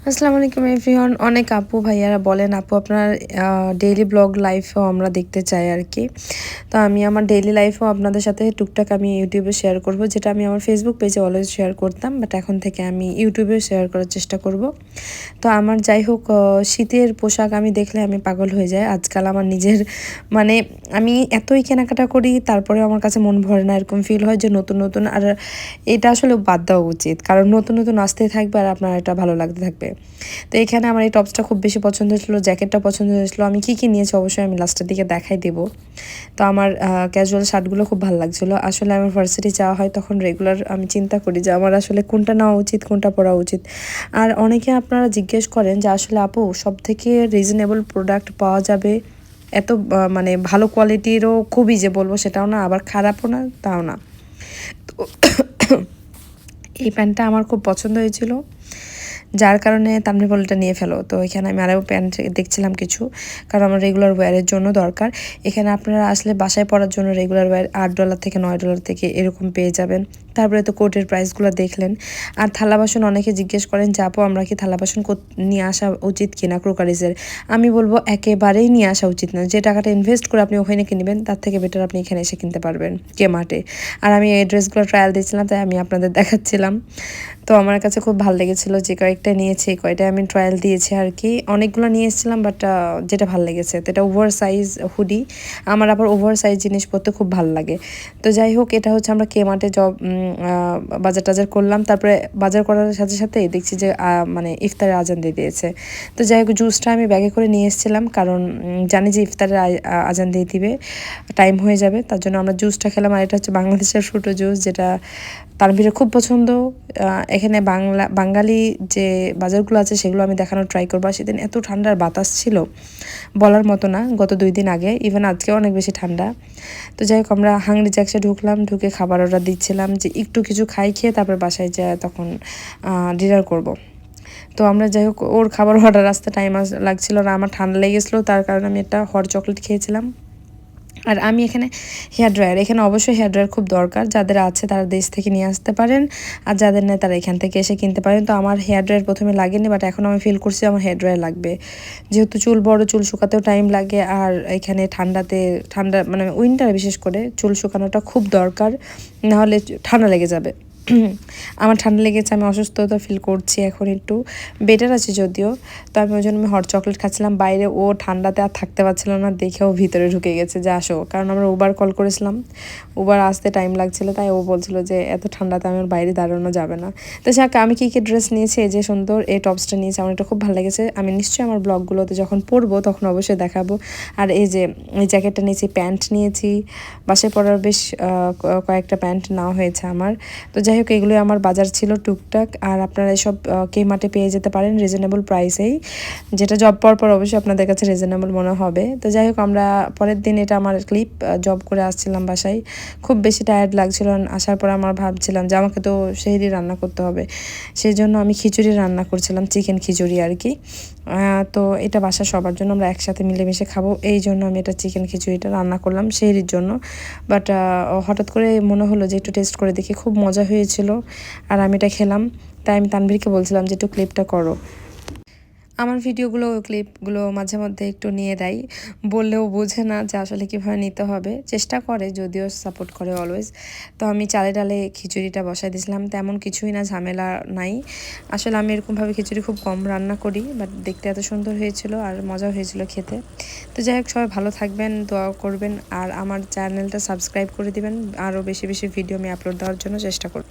আসসালামু আলাইকুম এভরিওয়ান। অনেক আপু ভাইয়ারা বলেন আপু আপনার ডেইলি ব্লগ লাইফও আমরা দেখতে চাই আর কি। তো আমি আমার ডেইলি লাইফও আপনাদের সাথে টুকটাক আমি ইউটিউবে শেয়ার করব, যেটা আমি আমার ফেসবুক পেজে অলওয়েজ শেয়ার করতাম, বাট এখন থেকে আমি ইউটিউবে শেয়ার করার চেষ্টা করব। তো আমার যাই হোক, শীতের পোশাক আমি দেখলে আমি পাগল হয়ে যাই আজকাল। আমার নিজের মানে আমি এতই কেনাকাটা করি, তারপরে আমার কাছে মন ভরে না, এরকম ফিল হয় যে নতুন নতুন। আর এটা আসলে বাদ দেওয়া উচিত, কারণ নতুন নতুন আসতেই থাকবে আর আপনার এটা ভালো লাগতে থাকবে। তো এখানে আমার এই টপসটা খুব বেশি পছন্দ হয়েছিলো, জ্যাকেটটা পছন্দ হয়েছিলো। আমি কি নিয়েছি অবশ্যই আমি লাস্টের দিকে দেখাই দেব। তো আমার ক্যাজুয়াল শার্টগুলো খুব ভালো লাগছিলো। আসলে আমার ভার্সিটি যাওয়া হয় তখন রেগুলার আমি চিন্তা করি যে আমার আসলে কোনটা নেওয়া উচিত, কোনটা পরা উচিত। আর অনেকে আপনারা জিজ্ঞেস করেন যে আসলে আপু সব থেকে রিজনেবল প্রোডাক্ট পাওয়া যাবে, এত মানে ভালো কোয়ালিটিরও খুবই যে বলবো সেটাও না, আবার খারাপও না তাও না। তো এই প্যান্টটা আমার খুব পছন্দ হয়েছিল, যার কারণে তানভীর বলল এটা নিয়ে ফেলো। তো এখানে আমি আরও প্যান্ট দেখছিলাম কিছু, কারণ আমার রেগুলার ওয়্যারের জন্য দরকার। এখানে আপনারা আসলে বাসায় পরার জন্য রেগুলার ওয়্যার $8 থেকে $9 থেকে এরকম পেয়ে যাবেন। তারপরে তো কোটের প্রাইসগুলো দেখলেন। আর থালা বাসন অনেকে জিজ্ঞেস করেন যে আপু আমরা কি থালা বাসন নিয়ে আসা উচিত কিনা ক্রোকারিজের। আমি বলবো একেবারেই নিয়ে আসা উচিত না। যে টাকাটা ইনভেস্ট করে আপনি ওখানে কিনবেন তার থেকে বেটার আপনি এখানে এসে কিনতে পারবেন কেমার্টে। আর আমি এই ড্রেসগুলো ট্রায়াল দিয়েছিলাম, তাই আমি আপনাদের দেখাচ্ছিলাম। তো আমার কাছে খুব ভালো লেগেছিলো যে কয়েকটা নিয়েছি, কয়টা আমি ট্রায়াল দিয়েছি আর কি। অনেকগুলো নিয়ে এসেছিলাম, বাট যেটা ভালো লেগেছে তো এটা ওভার সাইজ হুডি। আমার আবার ওভার সাইজ জিনিস পরতে খুব ভালো লাগে। তো যাই হোক, এটা হচ্ছে আমরা কেমার্টে বাজার টাজার করলাম। তারপরে বাজার করার সাথে সাথে দেখছি যে মানে ইফতারের আজান দিয়ে দিয়েছে। তো যাই হোক, জুসটা আমি ব্যাগে করে নিয়ে এসেছিলাম, কারণ জানি যে ইফতারের আজান দিয়ে দিবে, টাইম হয়ে যাবে, তার জন্য আমরা জুসটা খেলাম। আর এটা হচ্ছে বাংলাদেশের ফ্রুটো জুস, যেটা তানভীরের খুব পছন্দ। এখানে বাঙালি যে বাজারগুলো আছে সেগুলো আমি দেখানোর ট্রাই করবো। সেদিন এত ঠান্ডার বাতাস ছিল বলার মতো না, গত 2 দিন আগে, ইভেন আজকেও অনেক বেশি ঠান্ডা। তো যাই হোক, আমরা হাংরি জ্যাক্সে ঢুকলাম, ঢুকে খাবার অর্ডার দিচ্ছিলাম যে একটু কিছু খেয়ে তারপর বাসায় যায় তখন ডিনার করব। তো আমরা যাই হোক, ওর খাবার অর্ডার আসতে টাইম লাগছিল আর আমার ঠান্ডা লেগেছিলো, তার কারণে আমি একটা হট চকলেট খেয়েছিলাম। আর আমি এখানে হেয়ার ড্রায়ার, এখানে অবশ্যই হেয়ার ড্রায়ার খুব দরকার, যাদের আছে তারা দেশ থেকে নিয়ে আসতে পারেন, আর যাদের নেই তারা এখান থেকে এসে কিনতে পারেন। তো আমার হেয়ার ড্রায়ার প্রথমে লাগেনি, বাট এখন আমি ফিল করছি আমার হেয়ার ড্রায়ার লাগবে, যেহেতু বড় চুল শুকাতেও টাইম লাগে। আর এখানে ঠান্ডা মানে উইন্টারে বিশেষ করে চুল শুকানোটা খুব দরকার, নাহলে ঠান্ডা লেগে যাবে। আমার ঠান্ডা লেগেছে, আমি অসুস্থতা ফিল করছি, এখন একটু বেটার আছে যদিও। তো আমি ওই জন্য আমি হট চকলেট খাচ্ছিলাম বাইরে। ও ঠান্ডাতে আর থাকতে পারছিল না, দেখেও ভিতরে ঢুকে গেছে যে আসো, কারণ আমরা উবার কল করেছিলাম, উবার আসতে টাইম লাগছিল, তাই ও বলছিল যে এত ঠান্ডাতে আমার বাইরে দাঁড়ানো যাবে না। তো যাক, আমি কী ড্রেস নিয়েছি, এই যে সুন্দর এই টপসটা নিয়েছি, আমার এটা খুব ভালো লেগেছে। আমি নিশ্চয়ই আমার ব্লগগুলোতে যখন পরবো তখন অবশ্যই দেখাবো। আর এই যে এই জ্যাকেটটা নিয়েছি, প্যান্ট নিয়েছি, বাসায় পরার বেশ কয়েকটা প্যান্ট নেওয়া হয়েছে আমার। তো যাই হোক, এগুলোই আমার বাজার ছিল টুকটাক। আর আপনারা এসব কেমার্টে পেয়ে যেতে পারেন রিজনেবল প্রাইসেই, যেটা জব পর অবশ্যই আপনাদের কাছে রিজনেবল মনে হবে। তো যাই হোক, আমরা পরের দিন, এটা আমার ক্লিপ, জব করে আসছিলাম বাসায়, খুব বেশি টায়ার্ড লাগছিল। আসার পর আমার ভাবছিলাম যে আমাকে তো সেহরি রান্না করতে হবে, সেই জন্য আমি খিচুড়ি রান্না করছিলাম, চিকেন খিচুড়ি আর কি। তো এটা বাসা সবার জন্য, আমরা একসাথে মিলেমিশে খাবো, এই জন্য আমি এটা চিকেন খিচুড়িটা রান্না করলাম সেহরির জন্য। বাট হঠাৎ করে মনে হলো যে একটু টেস্ট করে দেখি, খুব মজা হয়েছিল। আর আমি এটা খেলাম, তাই আমি তানভীরকে বলছিলাম যে একটু ক্লিপটা করো। আমার ক্লিপগুলো মাঝে মধ্যে একটু নিয়ে দেয়, বললেও বোঝে না যে আসলে কীভাবে নিতে হবে। চেষ্টা করে, যদিও সাপোর্ট করে অলওয়েজ। তো আমি চালে ডালে খিচুড়িটা বসাই দিয়েছিলাম, তেমন কিছুই না, ঝামেলা নাই। আসলে আমি এরকমভাবে খিচুড়ি খুব কম রান্না করি, বাট দেখতে এত সুন্দর হয়েছিল আর মজা হয়েছিল খেতে। তো যাই হোক, সবাই ভালো থাকবেন, দোয়া করবেন, আর আমার চ্যানেলটা সাবস্ক্রাইব করে দিবেন, আরও বেশি বেশি ভিডিও আমি আপলোড দেওয়ার জন্য চেষ্টা করব।